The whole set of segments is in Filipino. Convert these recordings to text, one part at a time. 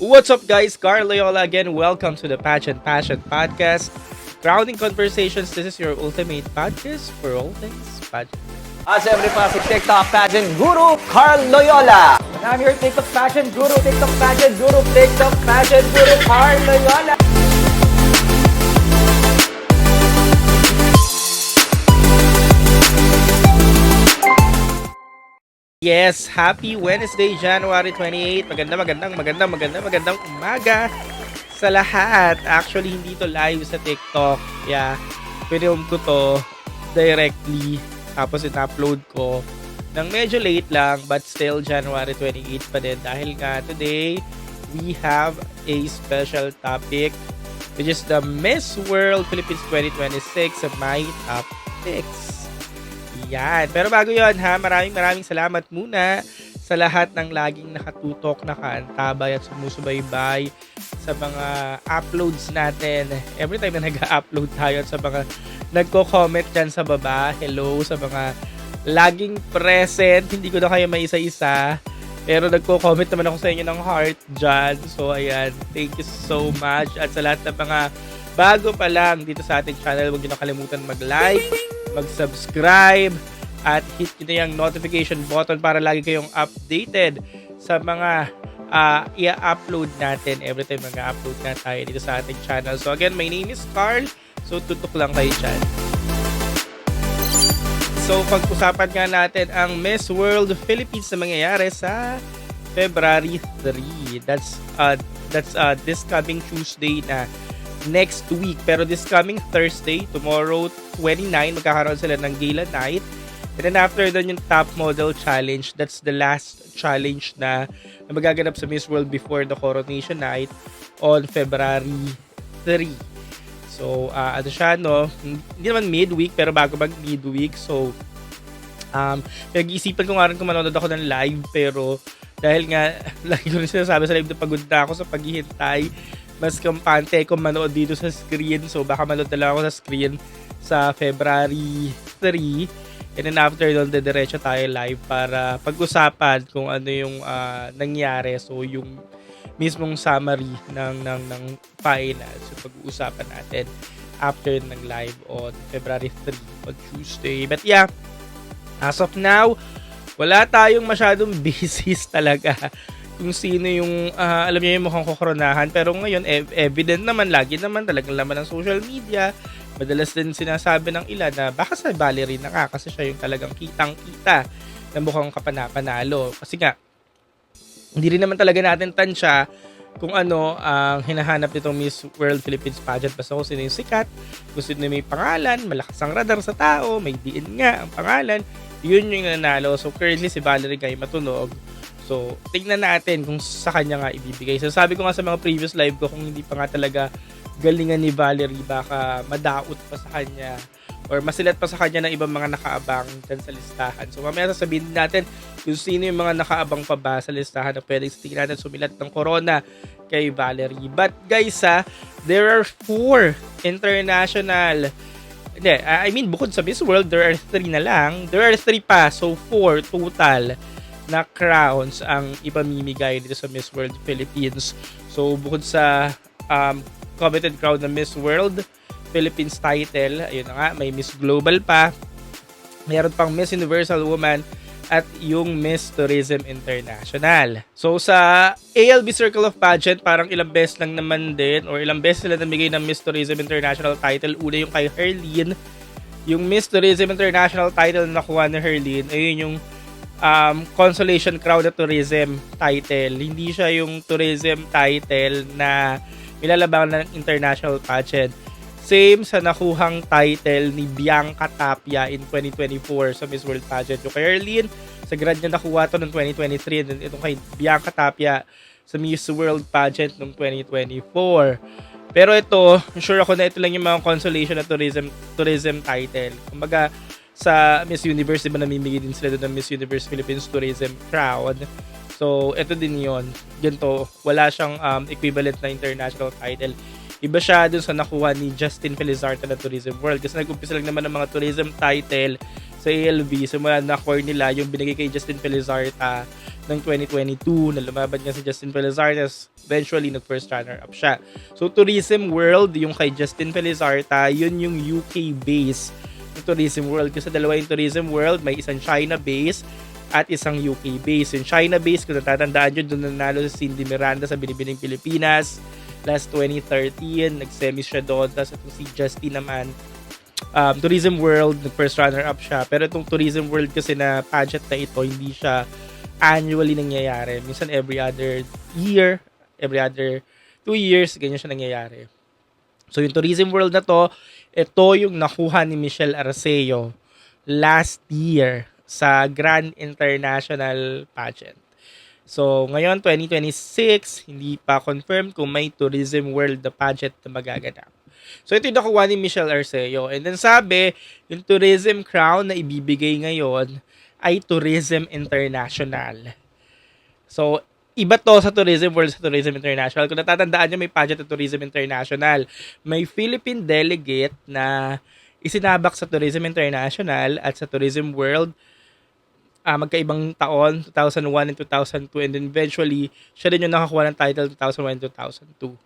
What's up, guys? Carl Loyola again. Welcome to the Pageant Passion Podcast. Grounding Conversations. This is your ultimate podcast for all things pageant. Siyempre pa si TikTok Pageant Guru, Carl Loyola. And I'm your TikTok Pageant Guru, TikTok Pageant Guru, TikTok Pageant Guru, Carl Loyola. Yes, happy Wednesday, January 28. Magandang umaga sa lahat. Actually, hindi to live sa TikTok. Yeah, pinilm ko to directly. Tapos in-upload ko ng medyo late lang, but still January 28 pa din. Dahil nga today, we have a special topic, which is the Miss World Philippines 2026 My Top Picks. Yan. Pero bago yon ha, maraming salamat muna sa lahat ng laging nakatutok, nakaantabay at sumusubaybay sa mga uploads natin. Every time na nag-upload tayo at sa mga nagko-comment dyan sa baba, hello sa mga laging present. Hindi ko na kayo may isa-isa. Pero nagko-comment naman ako sa inyo ng heart dyan. So ayan, thank you so much. At sa lahat ng mga bago pa lang dito sa ating channel, huwag nyo na kalimutan mag-like, mag-subscribe, at hit nyo na yung notification button para lagi kayong updated sa mga i-upload natin every time mag-upload na tayo dito sa ating channel. So again, my name is Carl. So tutok lang kayo dyan. So pag-usapan nga natin ang Miss World Philippines na mangyayari sa February 3. That's this coming Tuesday na next week. Pero this coming Thursday, tomorrow 29, magkakaroon sila ng gala night. And then after doon yung Top Model Challenge. That's the last challenge na magaganap sa Miss World before the coronation night on February 3. So, ano siya, no? Hindi naman midweek, pero bago mag-midweek. So, nag-iisipan ko nga rin kung manonood ako ng live. Pero, dahil nga, lagi ko rin sinasabi sa live na pagod na ako sa paghihintay. Mas kampante kung manood dito sa screen. So, baka manood na lang ako sa screen sa February 3. And then after doon, diretso tayo live para pag-usapan kung ano yung nangyari. So, yung mismong summary ng final. So, pag-uusapan natin after ng live on February 3 on Tuesday. But yeah, as of now, wala tayong masyadong business talaga kung sino yung, alam niyo yung mukhang kukoronahan. Pero ngayon, evident naman, lagi naman talagang laman ng social media. Madalas din sinasabi ng ilan na baka sa ballerina ka kasi siya yung talagang kitang-kita na mukhang kapanapanalo. Kasi nga, hindi rin naman talaga natin tansya kung ano ang hinahanap nitong Miss World Philippines pageant. Basta kung sino yung sikat, kung sino may pangalan, malakas ang radar sa tao, may diin nga ang pangalan, yun yung nanalo. So currently si Valerie Guy matunog. So tingnan natin kung sa kanya nga ibibigay. So sabi ko nga sa mga previous live ko, kung hindi pa nga talaga galingan ni Valerie, baka madaot pa sa kanya or masilat pa sa kanya ng ibang mga nakaabang dyan sa listahan. So mamaya sasabihin natin kung sino yung mga nakaabang pa ba sa listahan na pwedeng tingnan natin sumilat ng corona kay Valerie. But guys, there are 4 international, bukod sa Miss World, there are 3 na lang. There are 3 pa, so 4 total na crowns ang ipamimigay dito sa Miss World Philippines. So bukod sa coveted crown na Miss World Philippines title, ayun na nga, may Miss Global pa, mayroon pang Miss Universal Woman at yung Miss Tourism International. So sa ALB Circle of Pageant, parang ilang beses lang naman din or ilang beses sila namigay ng Miss Tourism International title. Una yung kay Herlene, yung Miss Tourism International title na nakuha ni Herlene, ayun yung consolation crown na tourism title. Hindi siya yung tourism title na ilalaban ng international pageant. Same sa nakuhang title ni Bianca Tapia in 2024 sa Miss World Pageant. Yung kay Erlene, sa grad niya nakuha to noong 2023. And itong kay Bianca Tapia sa Miss World Pageant noong 2024. Pero ito, sure ako na ito lang yung mga consolation na tourism title. Kumbaga, sa Miss Universe, diba namimigay din sila doon ng Miss Universe Philippines Tourism Crown. So, ito din yon. Ganito, wala siyang equivalent na international title. Iba siya dun sa nakuha ni Justin Felizardo na Tourism World. Kasi nag-umpisa lang naman ng mga tourism title sa ALB. Simula na core nila yung binigay kay Justin Felizardo ng 2022 na lumaban nga si Justin Felizarta, eventually nag-first runner-up siya. So Tourism World, yung kay Justin Felizarta, yun yung UK base ng Tourism World. Kasi dalawa yung Tourism World, may isang China base at isang UK base. Yung China base, kung natatandaan nyo, doon nanalo si Cindy Miranda sa Binibining Pilipinas last 2013, nag-semi siya doon. Tapos itong si Justin naman, Tourism World, nag-first runner-up siya. Pero itong Tourism World kasi na pageant na ito, hindi siya annually nangyayari. Minsan every other year, every other 2 years, ganyan siya nangyayari. So yung Tourism World na to, ito yung nakuha ni Michelle Arceo last year sa Grand International Pageant. So, ngayon, 2026, hindi pa confirmed kung may Tourism World na pageant na magaganap. So, ito yung nakuha ni Michelle Arceo. And then sabi, yung tourism crown na ibibigay ngayon ay Tourism International. So, iba to sa Tourism World, sa Tourism International. Kung natatandaan nyo, may pageant na Tourism International. May Philippine delegate na isinabak sa Tourism International at sa Tourism World magkaibang taon, 2001 and 2002, and then eventually, siya rin yung nakakuha ng title 2001 and 2002.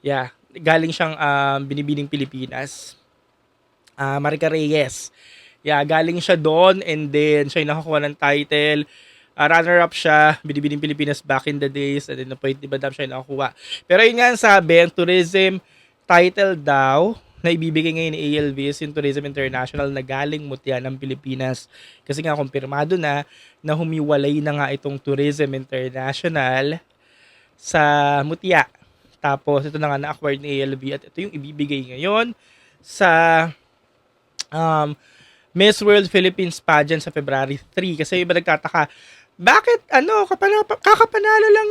Yeah, galing siyang Binibining Pilipinas. Marica Reyes. Yeah, galing siya doon, and then siya yung nakakuha ng title. Runner-up siya, Binibining Pilipinas back in the days, and then na point, diba, siya yung nakakuha. Pero yun nga ang sabi, ang tourism title daw, na ibibigay ngayon ni ALVs, yung Tourism International na galing mutya ng Pilipinas. Kasi nga, kumpirmado na humiwalay na nga itong Tourism International sa mutya. Tapos, ito na nga na-acquired ni ALV at ito yung ibibigay ngayon sa Miss World Philippines pageant sa February 3. Kasi yung iba nagtataka, bakit kakapanalo lang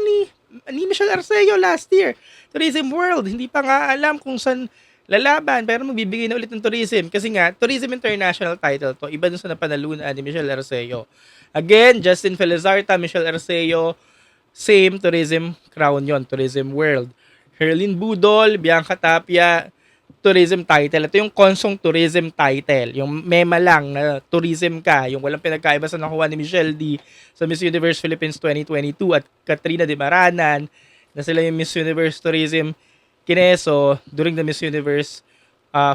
ni Michelle Arceo last year? Tourism World, hindi pa nga alam kung saan lalaban, pero magbibigay na ulit ng tourism. Kasi nga, Tourism International title to. Iba dun sa napanalunan ni Michelle Arceo. Again, Justin Felizarta, Michelle Arceo, same tourism crown yon, Tourism World. Herlin Budol, Bianca Tapia, tourism title. Ito yung Konsong tourism title. Yung mema lang na tourism ka. Yung walang pinagkaiba sa nakuha ni Michelle D sa Miss Universe Philippines 2022 at Katrina de Maranan na sila yung Miss Universe Tourism Kineso during the Miss Universe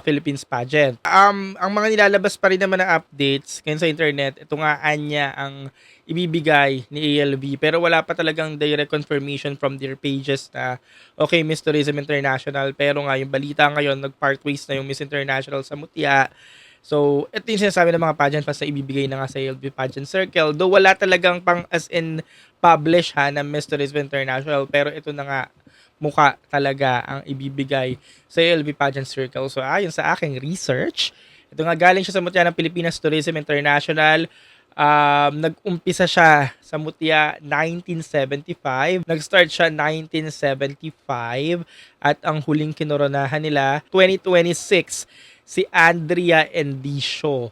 Philippines pageant. Ang mga nilalabas pa rin naman na updates ngayon sa internet, ito nga anya ang ibibigay ni ALV, pero wala pa talagang direct confirmation from their pages na okay, Miss Tourism International, pero nga yung balita ngayon, nag-part ways na yung Miss International sa mutya. So, ito yung sinasabi ng mga pageant fans na ibibigay na nga sa ALV Pageant Circle. Though wala talagang pang as in publish na Miss Tourism International, pero ito na nga mukha talaga ang ibibigay sa ALV Pageant Circle. So, ayon sa aking research, ito nga galing siya sa mutya ng Pilipinas Tourism International. Nag-umpisa siya sa mutya 1975. Nag-start siya 1975. At ang huling kinoronahan nila, 2026, si Andrea Endicio.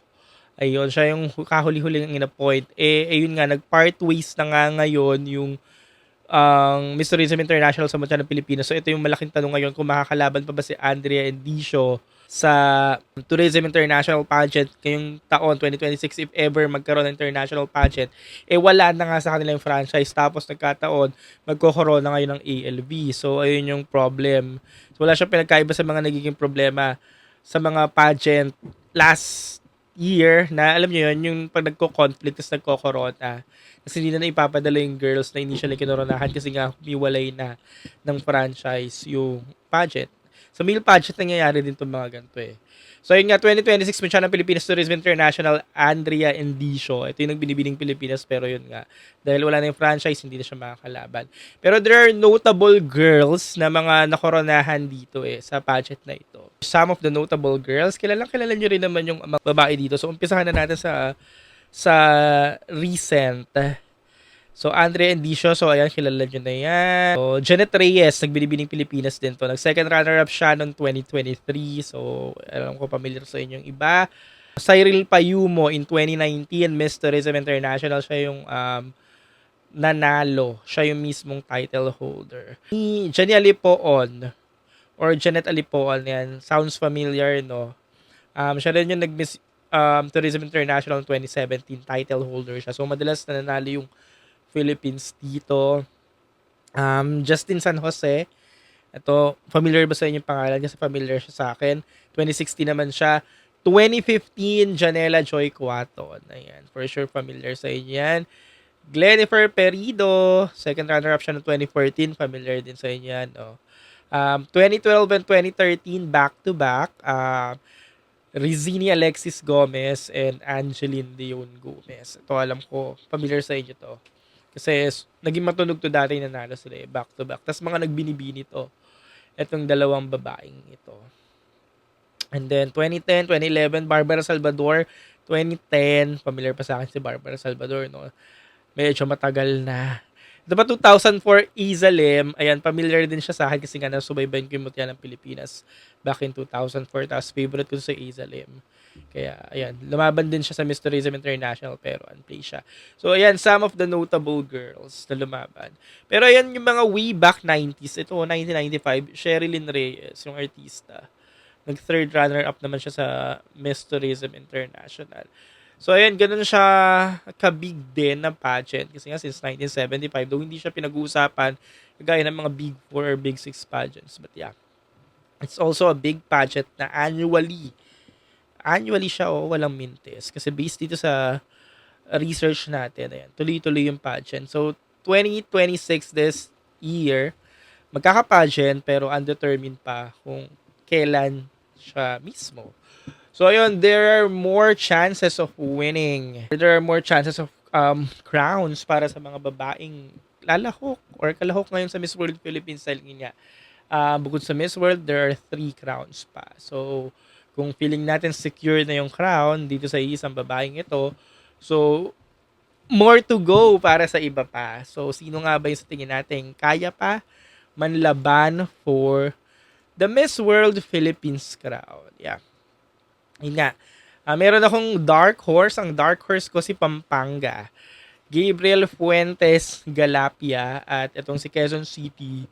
Ayun, siya yung kahuli-huling in-appoint. Ayun nga, nag-part ways na nga ngayon yung Miss Tourism International sa mutya ng Pilipinas. So ito yung malaking tanong ngayon kung makakalaban pa ba si Andrea Endicio sa Tourism International Pageant ngayong taon 2026 if ever magkaroon ng international pageant. Wala na nga sa kanila yung franchise, tapos nagkataon magko-corona ngayon ng ALV. So ayun yung problem. So wala siyang pinagkaiba sa mga nagiging problema sa mga pageant last year na alam niyo yun, yung pag nagko-conflict tapos nagko-corona. Kasi hindi na ipapadala yung girls na initially kinoronahan kasi nga humiwalay na ng franchise yung pageant. Sa male pageant, nangyayari din itong mga ganito eh. So yun nga, 2026 Miss ng Philippines Tourism International, Andrea Endicio. Ito yung nagbinibining Pilipinas, pero yun nga, dahil wala na yung franchise, hindi na siya makakalaban. Pero there are notable girls na mga nakoronahan dito eh, sa pageant na ito. Some of the notable girls, kilala nyo rin naman yung mga babae dito. So umpisahan na natin sa recent. So, Andrea Endicio, so ayan, kilala nyo na yan. So, Janet Reyes, nagbinibining Pilipinas din to. Nag-second runner-up siya noong 2023. So, alam ko, familiar sa inyong iba. Cyril Payumo in 2019, Miss Tourism International, siya yung nanalo. Siya yung mismong title holder. Ni Jenny Alipoon, or Janet Alipoon, yan. Sounds familiar, no? Siya rin yung nag-Miss Tourism International 2017 title holder siya. So, madalas nananalo yung Philippines dito. Justin San Jose. Ito, familiar ba sa inyo yung pangalan niya? Familiar siya sa akin. 2016 naman siya. 2015, Janela Joy Cuaton. Ayan, for sure familiar sa inyo yan. Glenifer Perido, second runner-up siya ng 2014. Familiar din sa inyo yan. 2012 and 2013, back-to-back. Rizini Alexis Gomez and Angeline Leon Gomez. Ito alam ko, familiar sa inyo to. Kasi naging matunog to dati, nanalo sila back-to-back. Tapos mga nagbinibini to. Itong dalawang babaeng ito. And then 2010, 2011, Barbara Salvador. 2010, familiar pa sa akin si Barbara Salvador, no? Medyo matagal na. Diba 2004, Izalim, ayan, familiar din siya sa akin kasi nga nasubaybayan ko yung mutya ng Pilipinas back in 2004. Tapos favorite ko sa Izalim. Kaya, ayan, lumaban din siya sa Miss Tourism International pero unplay siya. So, ayan, some of the notable girls na lumaban. Pero ayan, yung mga way back 90s, ito, 1995, Sherilyn Reyes, yung artista. Nag-third runner-up naman siya sa Miss Tourism International. So, ayan, ganun siya kabig din na pageant. Kasi nga, since 1975, though hindi siya pinag-uusapan kagaya ng mga Big 4 or Big 6 pageants. But yeah, it's also a big pageant na annually siya, walang mintes. Kasi based dito sa research natin, ayan, tuloy-tuloy yung pageant. So, 2026 this year, magkaka-pageant pero undetermined pa kung kailan siya mismo. So, ayun, there are more chances of winning. There are more chances of crowns para sa mga babaeng lalahok or kalahok ngayon sa Miss World Philippines. Dahil nga, bukod sa Miss World, there are 3 crowns pa. So, kung feeling natin secure na yung crown dito sa isang babaeng ito, so, more to go para sa iba pa. So, sino nga ba yung sa tingin natin kaya pa manlaban for the Miss World Philippines crown? Yeah. Yun nga. Meron akong dark horse. Ang dark horse ko si Pampanga. Gabriel Fuentes Galapia. At itong si Quezon City.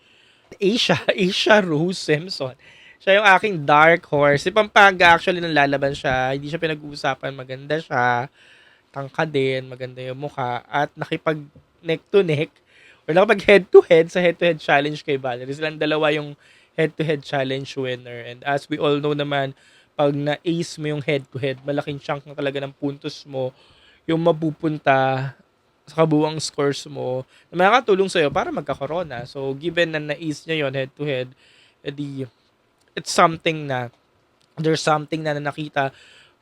Asia Rose Simpson. Siya yung aking dark horse. Si Pampanga actually nang lalaban siya. Hindi siya pinag-uusapan. Maganda siya. Tangka din. Maganda yung mukha. At nakipag neck to neck. Or nakipag head to head sa head to head challenge kay Valerie. Silang dalawa yung head to head challenge winner. And as we all know naman, pag na-ace mo yung head-to-head, malaking chunk na talaga ng puntos mo yung mapupunta sa kabuang scores mo na makakatulong sa'yo para magka-corona. So, given na na-ace niya yon head-to-head, edi, it's something na, there's something na nakita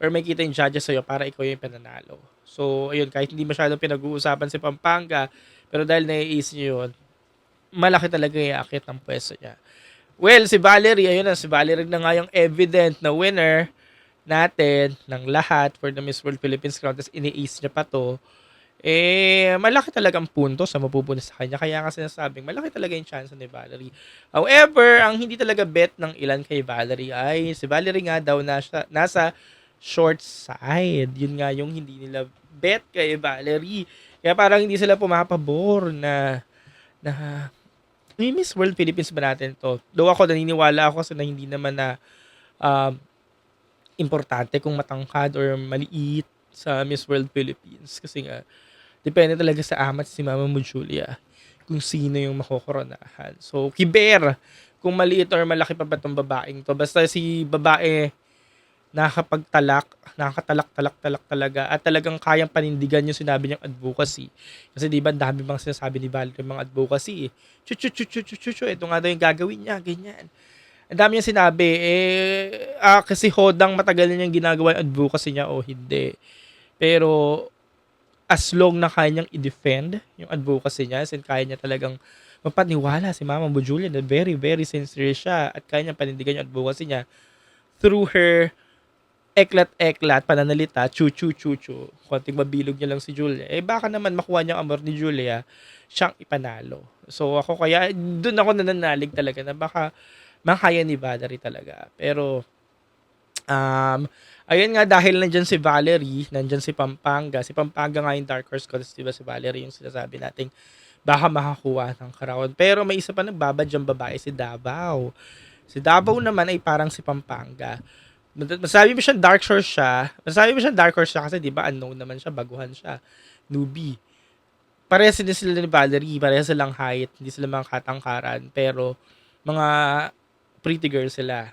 or may kita yung judges sa'yo para ikaw yung pananalo. So, ayun, kahit hindi masyadong pinag-uusapan si Pampanga, pero dahil na-ace niya yun, malaki talaga yung akit ng pwesto niya. Well, si Valerie, ayun na, si Valerie na nga yung evident na winner natin ng lahat for the Miss World Philippines crown. Tapos ini-ace niya pa to. Malaki talagang puntos na mapupunta sa kanya. Kaya nga sinasabing, malaki talaga yung chance ni Valerie. However, ang hindi talaga bet ng ilan kay Valerie ay si Valerie nga daw nasa short side. Yun nga yung hindi nila bet kay Valerie. Kaya parang hindi sila pumapabor na may Miss World Philippines ba natin to? Though ako, naniniwala ako kasi na hindi naman na importante kung matangkad or maliit sa Miss World Philippines. Kasi nga, depende talaga sa amat si Mama mo, Julia, kung sino yung makokoronahan. So, kiber, kung maliit or malaki pa ba itong babaeng to. Basta si babae, nakakatalak talaga at talagang kayang panindigan yung sinabi niyang advocacy. Kasi di ba, dami bang sinasabi ni Valerie yung mga advocacy. Ito nga daw yung gagawin niya, ganyan. Ang dami niyang sinabi, kasi hodang matagal niyang ginagawa yung advocacy niya o hindi. Pero, as long na kaya niyang i-defend yung advocacy niya, and kaya niya talagang mapaniwala si Mama Mo Julia na very, very sincere siya at kaya niyang panindigan yung advocacy niya through her eklat-eklat, pananalita, chu-chu-chu-chu, konting mabilog niya lang si Julia, baka naman makuha niya ang amor ni Julia, siyang ipanalo. So ako kaya, doon ako nananalig talaga na baka makaya ni Valerie talaga. Pero, ayun nga, dahil nandyan si Valerie, nandyan si Pampanga nga yung dark horse ko, diba si Valerie yung sinasabi nating baka makakuha ng crown. Pero may isa pa nagbabad dyan babae, si Davao. Si Davao naman ay parang si Pampanga. Masabi mo siya dark horse siya kasi di ba unknown naman siya, baguhan siya, newbie. parehas din sila ni Valerie, parehas silang height, hindi sila mga katangkaran, pero mga pretty girl sila.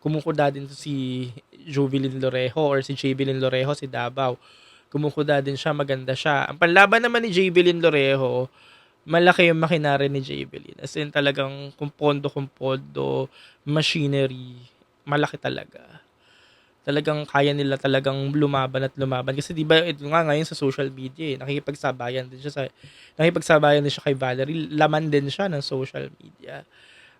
Kumukuda din to si Jovelyn Lorejo or si Javelyn Lorejo, si Davao. Kumukuda din siya, maganda siya. Ang panlaban naman ni Javelyn Lorejo, malaki yung makinari ni Javelyn. As in talagang kumpondo, machinery, malaki talaga. Talagang kaya nila talagang lumaban at lumaban. Kasi di ba ito nga ngayon sa social media nakikipagsabayan din siya kay Valerie. Laman din siya ng social media.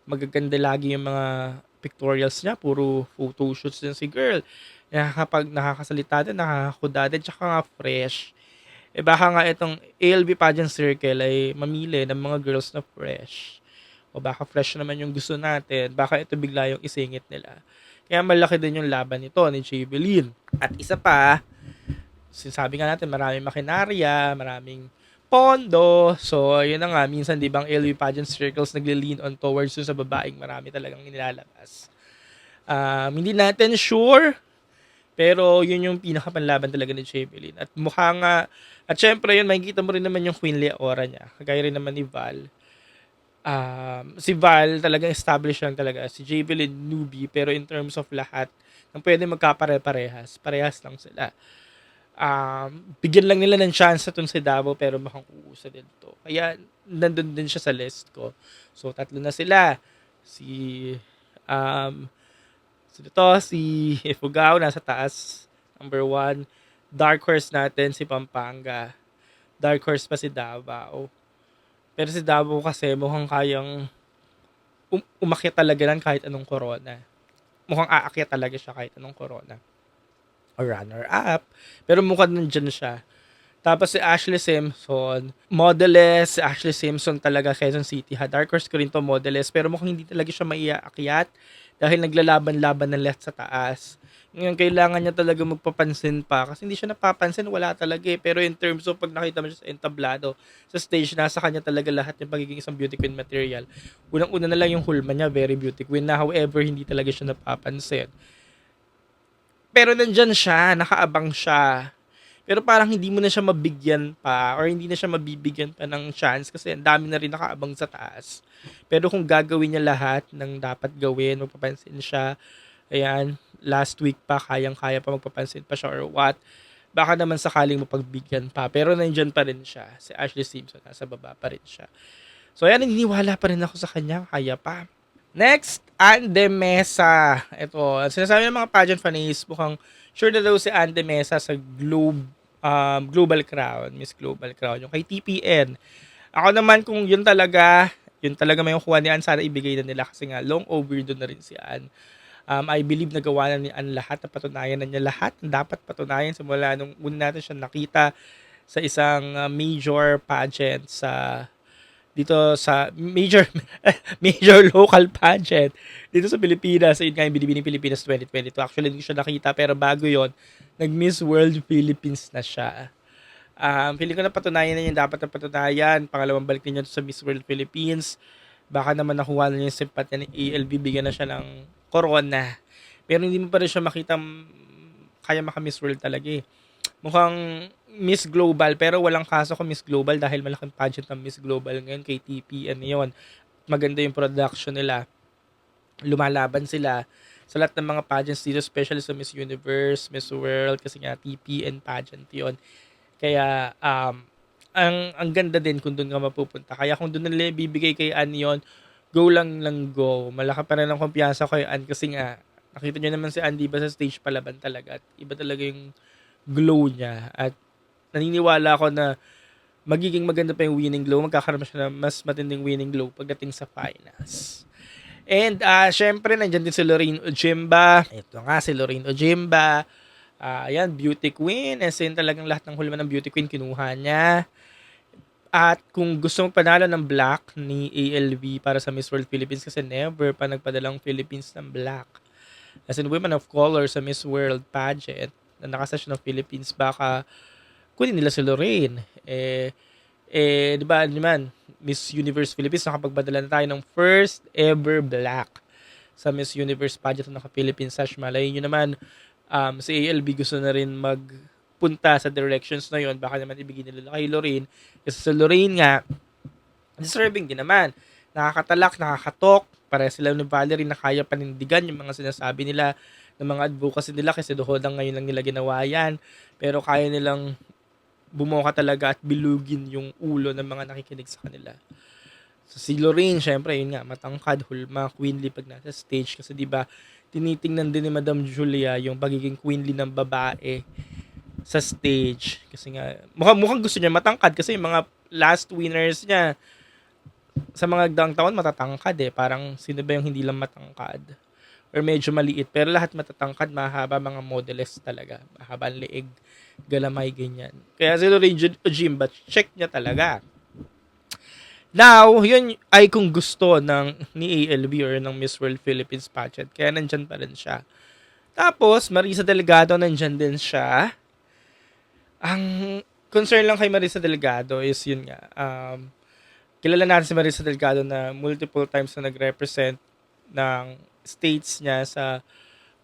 Magaganda lagi yung mga pictorials niya, puro photoshoots din si girl. Kapag nakakasalita din, nakakakuda din, tsaka nga fresh. Baka nga itong ALB pageant circle ay mamili ng mga girls na fresh. O baka fresh naman yung gusto natin, baka ito bigla yung isingit nila. Kaya malaki din yung laban nito ni Javelyn. At isa pa, sinasabi nga natin maraming makinarya, maraming pondo. So, yun na nga, minsan di bang LV pageant circles nagle-lean on towards sa babaeng marami talagang nilalabas. Hindi natin sure, pero yun yung pinakapanlaban talaga ni Javelyn. At mukha nga, at syempre yun, makikita mo rin naman yung Queen Leora niya. Kagaya rin naman ni Val. Si Val talagang established lang talaga. Si Javelyn newbie, pero in terms of lahat, nang pwede magkapare-parehas. Parehas lang sila. Bigyan lang nila ng chance itong si Davao, pero mukhang uusa din to. Kaya nandun din siya sa list ko. So tatlo na sila. Um, si Ifugao nasa taas, number 1. Dark horse natin si Pampanga. Dark horse pa si Davao. Pero si Davao kasi mukhang kayang umakyat talaga lang kahit anong corona. Mukhang aakyat talaga siya kahit anong corona. O runner-up. Pero mukhang nandyan siya. Tapos si Ashley Simpson, modeless. Si Ashley Simpson talaga, Quezon City. Dark horse ko rin to, modeless. Pero mukhang hindi talaga siya maiaakyat dahil naglalaban-laban ng left sa taas. Ngayon, kailangan niya talaga magpapansin pa. Kasi hindi siya napapansin, wala talaga eh. Pero in terms of pag nakita mo siya sa entablado, sa stage, nasa kanya talaga lahat yung pagiging isang beauty queen material. Unang-una na lang yung hulma niya, very beauty queen na. However, hindi talaga siya napapansin. Pero nandyan siya, nakaabang siya. Pero parang hindi mo na siya mabigyan pa or hindi na siya mabibigyan pa ng chance kasi ang dami na rin nakaabang sa taas. Pero kung gagawin niya lahat ng dapat gawin, magpapansin siya, ayan, last week pa, kayang-kaya pa magpapansin pa siya or what, baka naman sakaling mapagbigyan pa. Pero nandyan pa rin siya. Si Ashley Simpson, nasa baba pa rin siya. So ayan, naniniwala pa rin ako sa kanya, kaya pa. Next, Ande Mesa. Ito, sinasabi ng mga pageant fans, mukhang sure na daw si Ande Mesa sa Global Crown, Miss Global Crown, yung kay TPN. Ako naman kung yun talaga may kuha ni Ann, sana ibigay na nila kasi nga long overdue na rin si Ann. I believe nagawa na ni Ann lahat, napatunayan na niya lahat, dapat patunayan simula nung una natin siya nakita sa isang major pageant dito sa major local pageant dito sa Pilipinas. Yun nga yung Binibining Pilipinas 2022. Actually, hindi ko siya nakita, pero bago yon nag-Miss World Philippines na siya. Feeling ko na patunayan na yun, dapat na patunayan. Pangalawang balik niya sa Miss World Philippines. Baka naman nakuha na niya yung simpatya ni ALB, bigyan na siya ng corona. Pero hindi mo pa rin siya makita kaya maka-Miss World talaga eh. Mukhang Miss Global, pero walang kaso kung Miss Global dahil malaking pageant ng Miss Global ngayon kay TPN yon. Maganda yung production nila. Lumalaban sila sa lahat ng mga pageants dito, especially sa Miss Universe, Miss World, kasi nga TPN pageant yon. Kaya, ang ganda din kung doon ka mapupunta. Kaya kung doon nila bibigay kay Ann yon, go lang go. Malaki pa rin ang kumpiyansa kay Ann kasi nga, nakita nyo naman si Ann, diba sa stage palaban talaga. At iba talaga yung glow niya. At naniniwala ako na magiging maganda pa yung winning glow. Magkakaroon siya ng mas matinding winning glow pagdating sa finals. And syempre, nandyan din si Lorraine Ojimba. Ito nga, si Lorraine Ojimba. Ayan, beauty queen. As in, talagang lahat ng hulma ng beauty queen kinuha niya. At kung gusto mong panalo ng black ni ALV para sa Miss World Philippines, kasi never pa nagpadalang Philippines ng black. As in, women of color sa Miss World pageant na nakasasyon ng Philippines, baka kunin nila si Lorraine. Di ba naman, Miss Universe Philippines, nakapagpadala na tayo ng first ever black sa Miss Universe pageant ng Philippines Sash. Malayin nyo naman, si ALB gusto na rin magpunta sa directions na yon, baka naman ibigay nila kay Lorraine. Kasi sa Lorraine nga, deserving din naman. Nakakatalak, nakakatok, para sila ni Valerie na kaya panindigan yung mga sinasabi nila ng mga advocacy nila kasi dohodang ngayon lang nila ginawa yan. Pero kaya nilang bumoka talaga at bilugin yung ulo ng mga nakikinig sa kanila. So, si Lorraine, syempre, yun nga, matangkad, hulma, queenly pag nasa stage. Kasi di ba tinitingnan din ni Madam Julia yung pagiging queenly ng babae sa stage. Kasi nga, mukhang gusto niya matangkad kasi yung mga last winners niya sa mga nagdaang taon matatangkad eh. Parang sino ba yung hindi lang matangkad? Or medyo maliit. Pero lahat matatangkad, mahaba, mga modelist talaga. Mahaba ang leeg, galamay, ganyan. Kaya si Lorraine Ojimba, check niya talaga. Now, yun ay kung gusto ni ALB or ng Miss World Philippines pageant. Kaya nandyan pa rin siya. Tapos, Marisa Delgado, nandyan din siya. Ang concern lang kay Marisa Delgado is yun nga. Kilala natin si Marisa Delgado na multiple times na nag-represent ng states niya sa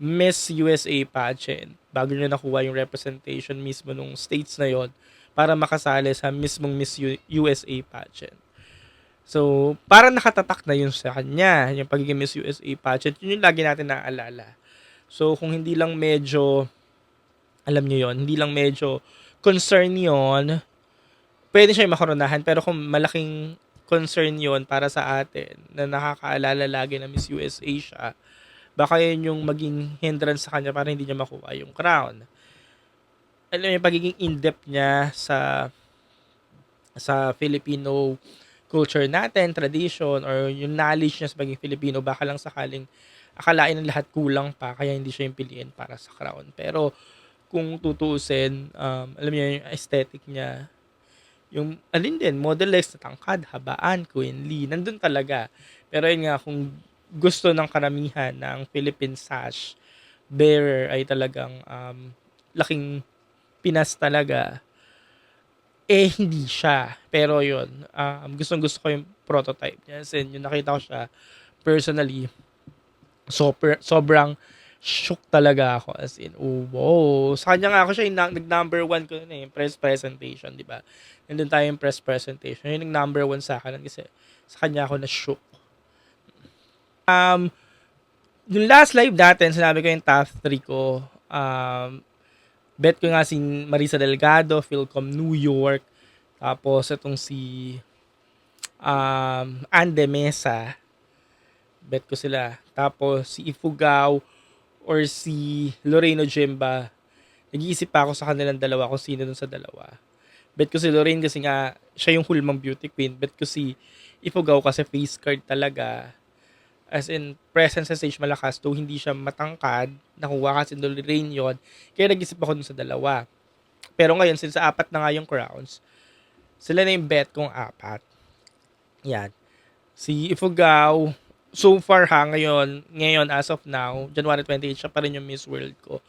Miss USA pageant. Bago niya nakuha yung representation mismo nung states na yon para makasali sa mismong Miss USA pageant. So, parang nakatatak na yun sa kanya, yung pagiging Miss USA pageant. Yun yung lagi natin naaalala. So, kung hindi lang medyo, alam nyo yon, hindi lang medyo concern yon, pwede siya makaronahan. Pero kung malaking concern yon para sa atin, na nakakaalala lagi na Miss USA siya, baka yun yung maging hindrance sa kanya para hindi niya makuha yung crown. Alam mo yung pagiging in-depth niya sa Filipino culture natin, tradition, or yung knowledge niya sa pagiging Filipino, baka lang sakaling akalain ng lahat kulang pa, kaya hindi siya yung piliin para sa crown. Pero kung tutuusin, alam niyo yung aesthetic niya, yung alin din, modelist, tangkad, habaan, queenly, nandun talaga. Pero yun nga, kung gusto ng karamihan ng Philippine sash bearer ay talagang laking Pinas talaga, eh hindi siya. Pero yun, gustong-gusto ko yung prototype niya. As in, yung nakita ko siya personally, sobrang shook talaga ako. As in, oh, wow. Sa kanya nga ako siya yung nag-number 1 ko na yung press presentation, di ba? Nandun tayo yung press presentation. Yung nag-number 1 sa akin kasi sa kanya ako na-shook. Yung last live natin, sinabi ko yung top 3 ko. Bet ko nga si Marisa Delgado, Philcom New York. Tapos itong si Ande Mesa. Bet ko sila. Tapos si Ifugao or si Lorraine Ojimba. Nag-iisip pa ako sa kanilang dalawa kung sino dun sa dalawa. Bet ko si Lorraine kasi nga siya yung hulmang beauty queen. Bet ko si Ifugao kasi face card talaga. As in, presence sa stage malakas, though hindi siya matangkad, nakuha kasi Lorraine yun. Kaya nag-isip ako dun sa dalawa. Pero ngayon, since 4 na nga yung crowns, sila na yung bet kong 4. Yan. Si Ifugao, so far ngayon as of now, January 28, siya pa rin yung Miss World ko.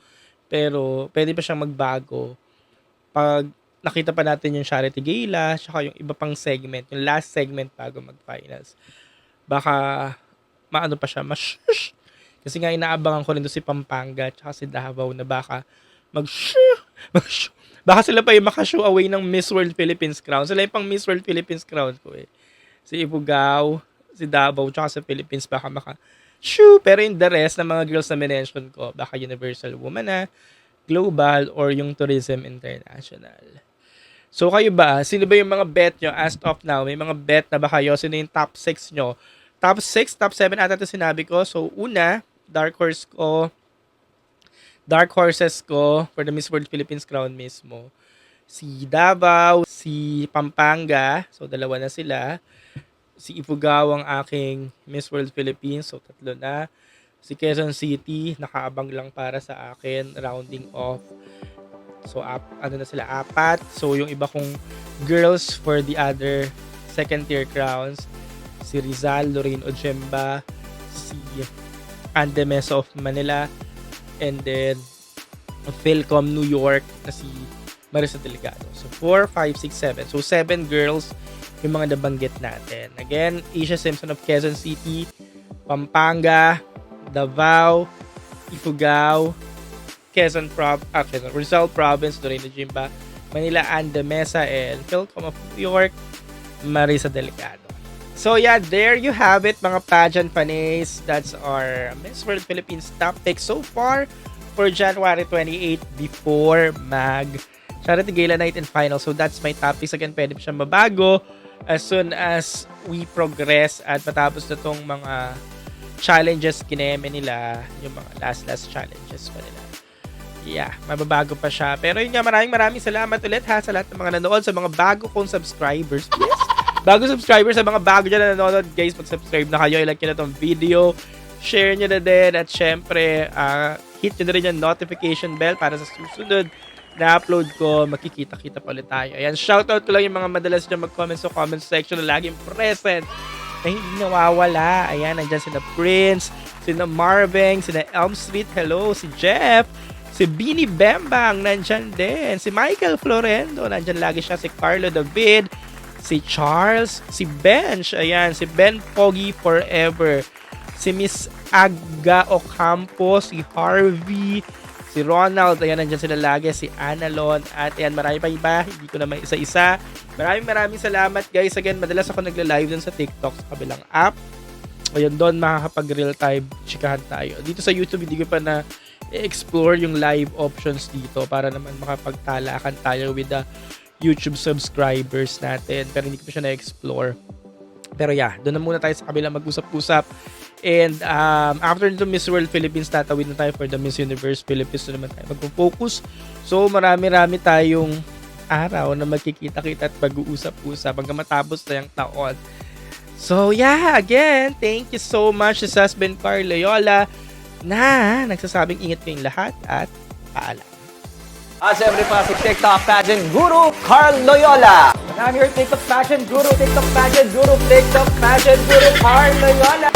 Pero, pwede pa siyang magbago. Pag nakita pa natin yung charity gala, saka yung iba pang segment, yung last segment bago mag-finals. Baka maano pa siya, mas-shush. Kasi nga inaabangan ko rin doon si Pampanga at si Davao na baka baka sila pa yung makashow away ng Miss World Philippines crown. Sila yung pang Miss World Philippines crown ko eh. Si Ifugao, si Davao, tsaka sa Philippines baka pero yung the rest ng mga girls na mention ko, baka Universal Woman na, Global, or yung Tourism International. So kayo ba? Sino ba yung mga bet nyo as of now? May mga bet na ba kayo? Sino yung top 6 nyo? Top 6, top 7 ata ito sinabi ko. So, una, dark horses ko for the Miss World Philippines crown mismo. Si Davao, si Pampanga, so dalawa na sila. Si Ifugao ang aking Miss World Philippines, so 3 na. Si Quezon City, nakaabang lang para sa akin, rounding off. So, na sila, 4. So, yung iba kong girls for the other second tier crowns, si Rizal, Lorraine Ojimba, si Ande Mesa of Manila, and then Philcom New York na si Marisa Delgado. So 4, 5, 6, 7. So 7 girls yung mga nabanggit natin. Again, Asia Simpson of Quezon City, Pampanga, Davao, Ifugao, Rizal Province, Lorena Jimba, Manila Anda Mesa, and Philcom of New York, Marisa Delicado. So yeah, there you have it mga pageant fanays. That's our Miss World Philippines top pick so far for January 28 before Charity Gala Night and Final. So that's my top picks. Again, pwede pa siya mabago as soon as we progress at matapos na tong mga challenges kineme nila, yung mga last challenges pa nila. Yeah, mababago pa siya. Pero yun nga, maraming salamat ulit ha sa lahat ng mga nanood, sa mga bago kong subscribers. Yes! Bago subscribers, sa mga bago dyan na nanonood, guys, mag-subscribe na kayo, i-like nyo na tong video, share nyo na din, at syempre, hit nyo na rin yung notification bell para sa susunod na upload ko, makikita-kita pa ulit tayo. Ayan, shoutout ko lang yung mga madalas dyan mag-comment sa comment section na laging present na hindi nawawala. Ayan, nandyan sina Prince, sina Marveng, sina Elm Street, hello, si Jeff, si Bini Bembang, nandyan din, si Michael Florendo, nandyan lagi siya, si Carlo David, si Charles, si Bench, ayan, si Ben Pogi Forever, si Miss Aga Ocampo, si Harvey, si Ronald, ayan, nandyan sila lagi, si Analon, at ayan, marami pa iba, hindi ko na may isa-isa. Maraming salamat guys. Again, madalas ako nagla-live dun sa TikTok sa kabilang app. Ayun, doon makakapag-real time, chikahan tayo. Dito sa YouTube, hindi ko pa na explore yung live options dito para naman makapagtalakan tayo with the YouTube subscribers natin. Pero hindi ko pa siya na-explore. Pero yeah, doon na muna tayo sa kabilang mag-usap-usap. And after nito Miss World Philippines, tatawid na tayo for the Miss Universe Philippines. So naman tayo magpo-focus. So marami tayong araw na magkikita-kita at mag-uusap-usap hanggang matapos na yung taon. So yeah, again, thank you so much sa Husband Carl Loyola na nagsasabing ingat kayong lahat at paalam. At syempre pa si TikTok pageant guru Carl Loyola. And I'm your TikTok pageant guru, TikTok pageant guru Carl Loyola.